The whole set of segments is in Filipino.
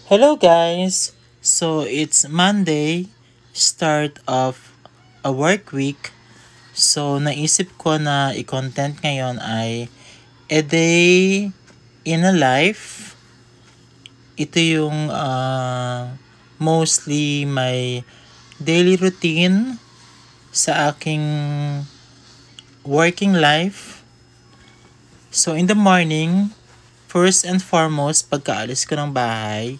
Hello guys! So it's Monday, start of a work week. So naisip ko na i-content ngayon ay a day in a life. Ito yung mostly my daily routine sa aking working life. So in the morning, first and foremost, pagkaalis ko ng bahay,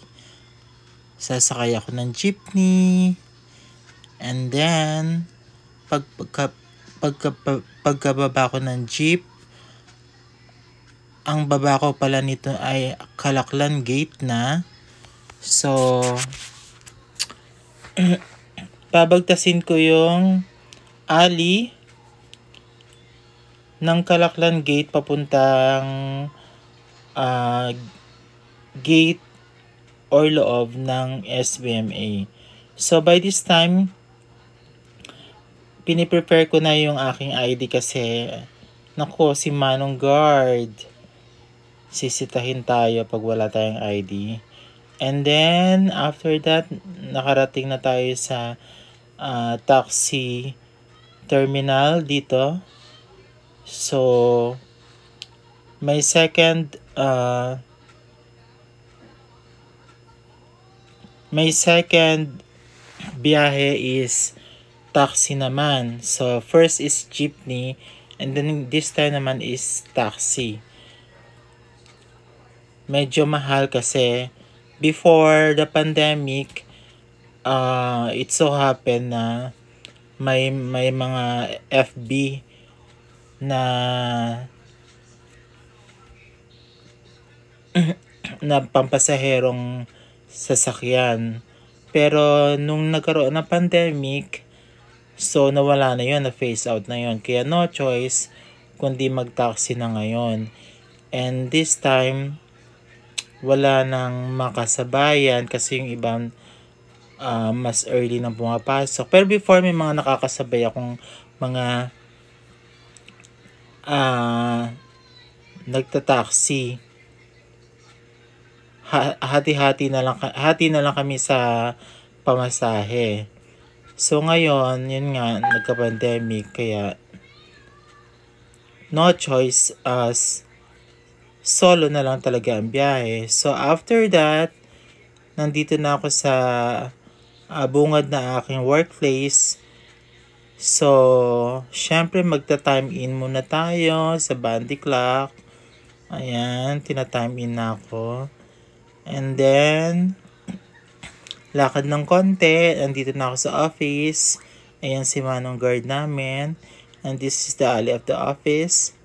sasakay ako ng jeepney. And then, pagkababa ko ng jeep, ang baba ko pala nito ay Kalaklan Gate na. So, babagtasin ko yung alley ng Kalaklan Gate papuntang gate or loob ng SBMA. So, by this time, piniprepare ko na yung aking ID kasi, nako, si Manong Guard. Sisitahin tayo pag wala tayong ID. And then, after that, nakarating na tayo sa taxi terminal dito. So, my second biyahe is taxi naman. So, first is jeepney, and then this time naman is taxi. Medyo mahal kasi before the pandemic, it so happened na may mga FB na na pampasaherong sasakyan. Pero nung nagkaroon ng pandemic, so nawala na yun, na phase out na yun. Kaya no choice kundi mag-taxi na ngayon. And this time, wala nang makasabayan kasi yung ibang mas early na pumapasok. Pero before, may mga nakakasabay akong mga nagta-taxi. Hati na lang kami sa pamasahe. So ngayon, yun nga, nagka-pandemic, kaya no choice, solo na lang talaga ang biyahe. So after that, nandito na ako sa bungad na aking workplace. So, syempre magta-time in muna tayo sa Bandy Clock. Ayan, tina-time in na ako. And then, lakad ng konti. Nandito na ako sa office. Ayan si Manong Guard namin. And this is the alley of the office.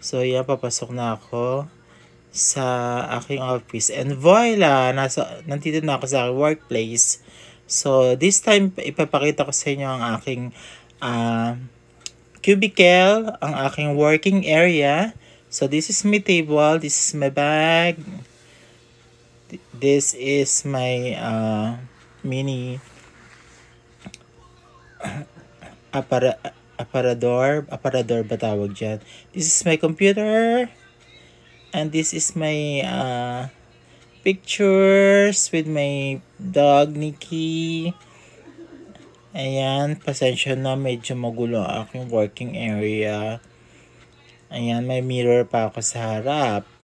So, yan, papasok na ako sa aking office. And voila! Nandito na ako sa aking workplace. So, this time, ipapakita ko sa inyo ang aking cubicle, ang aking working area. So, this is my table. This is my bag. This is my mini aparador ba tawag dyan. This is my computer. And this is my pictures with my dog, Nikki. Ayan, pasensya na, medyo magulo ang aking working area. Ayan, may mirror pa ako sa harap.